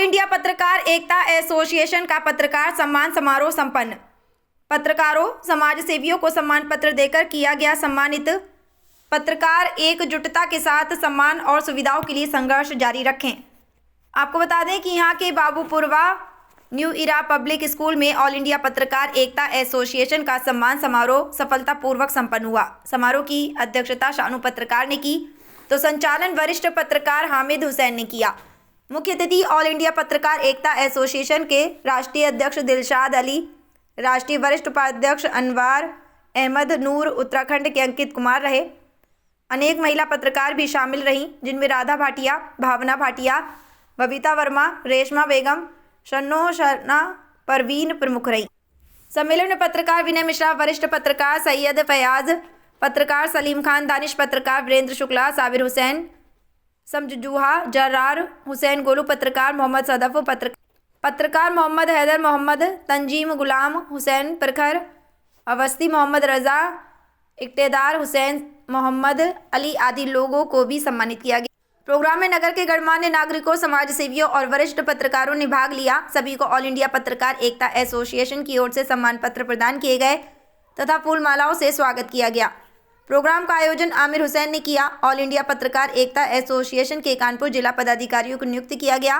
All India पत्रकार एकता association का पत्रकार सम्मान समारोह संपन्न। पत्रकारों, समाज सेवियों को सम्मान पत्र देकर किया गया सम्मानित। पत्रकार एकजुटता के साथ सम्मान और सुविधाओं के लिए संघर्ष जारी रखें। आपको बता दें कि यहाँ के बाबूपुरवा न्यू इरा पब्लिक स्कूल में ऑल इंडिया पत्रकार एकता एसोसिएशन का सम्मान समारोह सफलतापूर्वक संपन्न हुआ। समारोह की अध्यक्षता शानू पत्रकार ने की तो संचालन वरिष्ठ पत्रकार हामिद हुसैन ने किया। मुख्य अतिथि ऑल इंडिया पत्रकार एकता एसोसिएशन के राष्ट्रीय अध्यक्ष दिलशाद अली, राष्ट्रीय वरिष्ठ उपाध्यक्ष अनवार अहमद नूर, उत्तराखंड के अंकित कुमार रहे। अनेक महिला पत्रकार भी शामिल रहीं, जिनमें राधा भाटिया, भावना भाटिया, बबीता वर्मा, रेशमा बेगम, शन्नो शर्मा, परवीन प्रमुख रही। सम्मेलन में पत्रकार विनय मिश्रा, वरिष्ठ पत्रकार सैयद फयाज, पत्रकार सलीम खान, दानिश पत्रकार वीरेंद्र शुक्ला, साबिर हुसैन, समजुहा, जर्रार हुसैन गोलू, पत्रकार मोहम्मद सदफ, पत्रकार मोहम्मद हैदर मोहम्मद, तंजीम गुलाम हुसैन प्रखर, अवस्थी मोहम्मद रजा, इक्तेदार हुसैन मोहम्मद अली आदि लोगों को भी सम्मानित किया गया। प्रोग्राम में नगर के गणमान्य नागरिकों, समाज सेवियों और वरिष्ठ पत्रकारों ने भाग लिया। सभी को ऑल इंडिया पत्रकार एकता एसोसिएशन की ओर से सम्मान पत्र प्रदान किए गए तथा फूल मालाओं से स्वागत किया गया। प्रोग्राम का आयोजन आमिर हुसैन ने किया। ऑल इंडिया पत्रकार एकता एसोसिएशन के कानपुर जिला पदाधिकारियों को नियुक्त किया गया।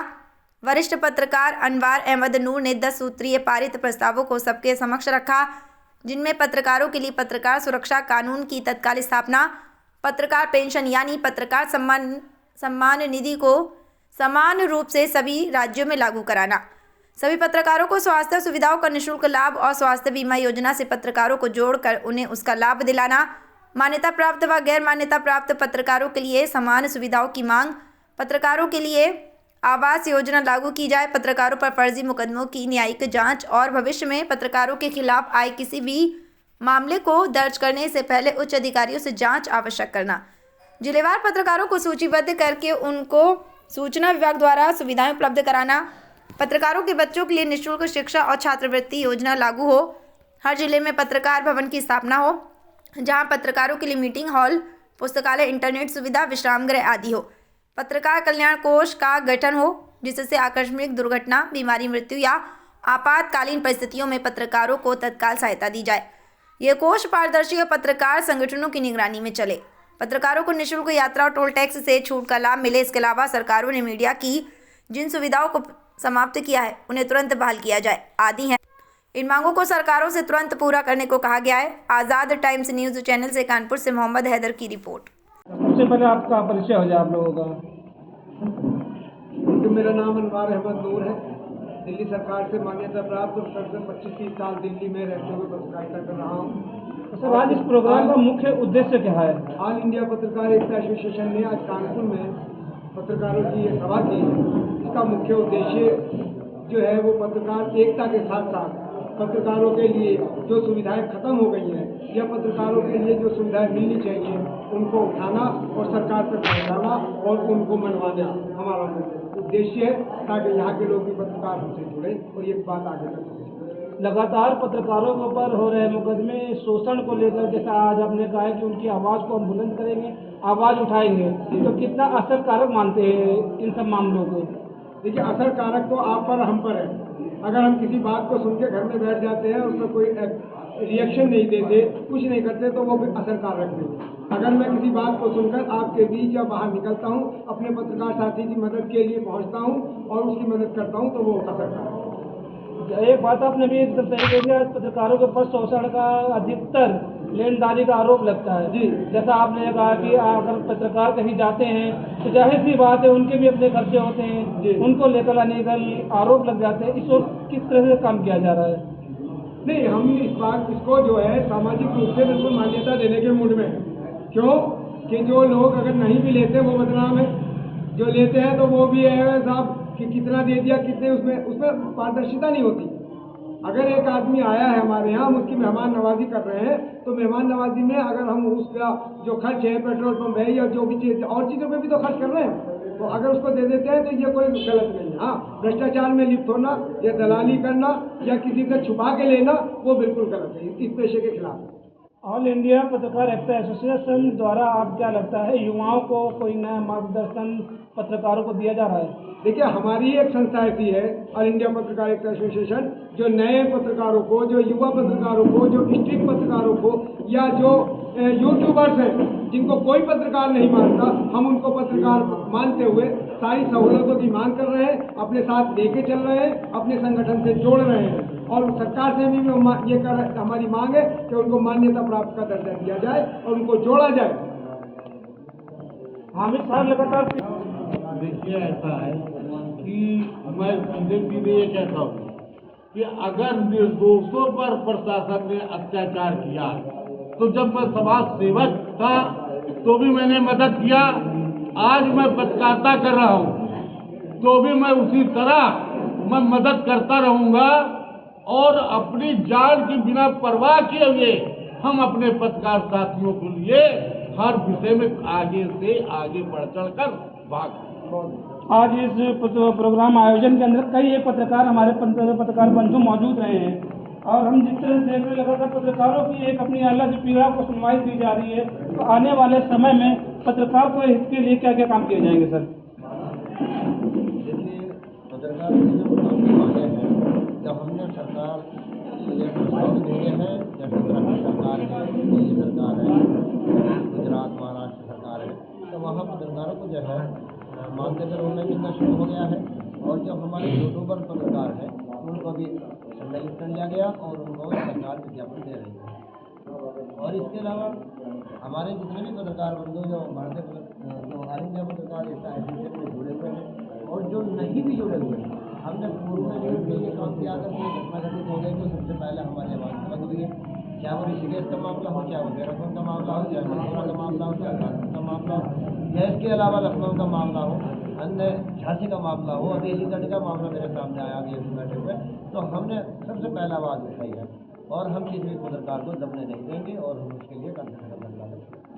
वरिष्ठ पत्रकार अनवार अहमद नूर ने 10 सूत्रीय पारित प्रस्तावों को सबके समक्ष रखा, जिनमें पत्रकारों के लिए पत्रकार सुरक्षा कानून की तत्काल स्थापना, पत्रकार पेंशन यानी पत्रकार सम्मान निधि को समान रूप से सभी राज्यों में लागू कराना, सभी पत्रकारों को स्वास्थ्य सुविधाओं का निःशुल्क लाभ और स्वास्थ्य बीमा योजना से पत्रकारों को जोड़कर उन्हें उसका लाभ दिलाना, मान्यता प्राप्त व गैर मान्यता प्राप्त पत्रकारों के लिए समान सुविधाओं की मांग, पत्रकारों के लिए आवास योजना लागू की जाए, पत्रकारों पर फर्जी मुकदमों की न्यायिक जांच और भविष्य में पत्रकारों के खिलाफ आए किसी भी मामले को दर्ज करने से पहले उच्च अधिकारियों से जांच आवश्यक करना, जिलेवार पत्रकारों को सूचीबद्ध करके उनको सूचना विभाग द्वारा सुविधाएं उपलब्ध कराना, पत्रकारों के बच्चों के लिए निःशुल्क शिक्षा और छात्रवृत्ति योजना लागू हो, हर जिले में पत्रकार भवन की स्थापना हो, जहां पत्रकारों के लिए मीटिंग हॉल, पुस्तकालय, इंटरनेट सुविधा, विश्राम गृह आदि हो, पत्रकार कल्याण कोष का गठन हो, जिससे आकस्मिक दुर्घटना, बीमारी, मृत्यु या आपातकालीन परिस्थितियों में पत्रकारों को तत्काल सहायता दी जाए। यह कोष पारदर्शी और पत्रकार संगठनों की निगरानी में चले। पत्रकारों को निःशुल्क यात्रा और टोल टैक्स से छूट का लाभ मिले। इसके अलावा सरकारों ने मीडिया की जिन सुविधाओं को समाप्त किया है उन्हें तुरंत बहाल किया जाए आदि हैं। इन मांगों को सरकारों से तुरंत पूरा करने को कहा गया है। आज़ाद टाइम्स न्यूज़ चैनल से कानपुर से मोहम्मद हैदर की रिपोर्ट। सबसे पहले आपका परिचय हो जाए आप लोगों का। तो मेरा नाम अनवार अहमद नूर है। दिल्ली सरकार से मान्यता प्राप्त और 25-30 साल दिल्ली में रहते हुए पत्रकारिता कर रहा हूँ। सर, आज इस प्रोग्राम का मुख्य उद्देश्य क्या है? ऑल इंडिया पत्रकार एकता एसोसिएशन ने आज कानपुर में पत्रकारों की ये सभा की। इसका मुख्य उद्देश्य जो है वो पत्रकार एकता के साथ साथ पत्रकारों के लिए जो सुविधाएं खत्म हो गई हैं या पत्रकारों के लिए जो सुविधाएं मिलनी चाहिए उनको उठाना और सरकार तक पहुँचाना और उनको मनवाना हमारा उद्देश्य है, ताकि यहाँ के लोग भी पत्रकार हमसे जुड़े और ये बात आगे तक पहुँचे। लगातार पत्रकारों के ऊपर हो रहे मुकदमे शोषण को लेकर, जैसा आज आपने कहा है कि उनकी आवाज़ को हम बुलंद करेंगे, आवाज़ उठाएंगे, तो कितना असरकारक मानते हैं इन सब मामलों को? देखिए, असरकारक तो आप पर हम पर है। अगर हम किसी बात को सुन के घर में बैठ जाते हैं, उस पर कोई रिएक्शन नहीं देते, कुछ नहीं करते, तो वो भी असरकारक नहीं। अगर मैं किसी बात को सुनकर आपके बीच या बाहर निकलता हूँ, अपने पत्रकार साथी की मदद के लिए पहुँचता हूँ और उसकी मदद करता हूँ, तो वो असरकारक है। एक बात आपने भी सही कही, पत्रकारों के ऊपर शोषण का अधिकतर लेनदारी का आरोप लगता है जी। जैसा आपने कहा कि अगर पत्रकार कहीं जाते हैं तो जाहिर सी बात है उनके भी अपने खर्चे होते हैं, उनको लेकर अनेकल आरोप लग जाते हैं। इस वक्त किस तरह से काम किया जा रहा है? नहीं, हम इस बात इसको जो है सामाजिक रूप से बिल्कुल मान्यता देने के मूड में है। क्यों कि जो लोग अगर नहीं भी लेते वो बदनाम है, जो लेते हैं तो वो भी है साहब कि कितना दे दिया, कितने, उसमें पारदर्शिता नहीं होती। अगर एक आदमी आया है हमारे यहाँ, हम उसकी मेहमान नवाजी कर रहे हैं, तो मेहमान नवाजी में अगर हम उसका जो खर्च है, पेट्रोल पंप है या जो भी चीज़ और चीज़ों पे भी तो खर्च कर रहे हैं, तो अगर उसको दे देते हैं तो ये कोई गलत नहीं है। हाँ, भ्रष्टाचार में लिप्त होना या दलाली करना या किसी से छुपा के लेना, वो बिल्कुल गलत है, इस पेशे के खिलाफ। ऑल इंडिया पत्रकार एकता एसोसिएशन द्वारा आप क्या लगता है युवाओं को कोई नया मार्गदर्शन पत्रकारों को दिया जा रहा है? देखिए, हमारी एक संस्था ऐसी है ऑल इंडिया पत्रकार एकता एसोसिएशन, जो नए पत्रकारों को, जो युवा पत्रकारों को, जो स्ट्रीट पत्रकारों को, या जो यूट्यूबर्स हैं जिनको कोई पत्रकार नहीं मानता, हम उनको पत्रकार मानते हुए सारी सहूलतों की मांग कर रहे हैं, अपने साथ लेके चल रहे हैं, अपने संगठन से जोड़ रहे हैं। और सरकार से भी ये हमारी मांग है कि उनको मान्यता प्राप्त का दर्जा दिया जाए और उनको जोड़ा जाए। हामिद साहब लगातार देखिए, ऐसा है कि मैं सीधे ये कहता हूँ कि अगर निर्दोषों पर प्रशासन ने अत्याचार किया, तो जब मैं समाज सेवक था तो भी मैंने मदद किया, आज मैं पत्रकारिता कर रहा हूँ तो भी मैं उसी तरह मैं मदद करता रहूँगा। और अपनी जान की बिना परवाह किए हुए हम अपने पत्रकार साथियों के लिए हर विषय में आगे से आगे बढ़ चढ़ कर भाग। आज इस प्रोग्राम आयोजन के अंदर कई एक पत्रकार हमारे पत्रकार बंधु मौजूद रहे हैं और हम जिस तरह से देख रहे लगातार पत्रकारों की एक अपनी अलग पीड़ा को सुनवाई दी जा रही है, तो आने वाले समय में पत्रकार को इसके लिए क्या क्या काम किए जाएंगे सर? देखिए, पत्रकार के जो काम वाले हैं, जब हमने सरकार ये प्रस्ताव दिए हैं, जैसे उत्तराखंड सरकार है, दिल्ली सरकार है, गुजरात महाराष्ट्र सरकार है, तो वहाँ पत्रकारों को जो है मानदेय उन्हें मिलना शुरू हो गया है। और जो हमारे यूट्यूबर पत्रकार हैं उनको भी सम्मिलित कर लिया गया और उनको सरकार विज्ञापन दे रही है। और इसके अलावा हमारे जितने भी पत्रकार बंधु जो जो ऑल इंडिया पत्रकार एकता एसोसिएशन में जुड़े हुए हैं और जो नहीं भी जुड़े हुए हैं, हमने पूर्व में भी ये काम किया अगर कोई घटना घटित हो गई तो सबसे पहले हमारी आवाज़ बंद हुई है, चाहे वो ऋषिकेश का मामला हो, चाहे वो देहरादून का मामला हो, चाहे मथुरा का मामला हो, चाहे कानपुर का मामला हो, या इसके अलावा लखनऊ का मामला हो, अन्य झांसी का मामला हो, अभी अलीगढ़ का मामला मेरे सामने आया अभी इस बैठक में, तो हमने सबसे पहला आवाज़ उठाई है और हम किसी भी पत्रकार को दबने नहीं देंगे और हम उसके लिए कंधे से कंधा मिलाएंगे।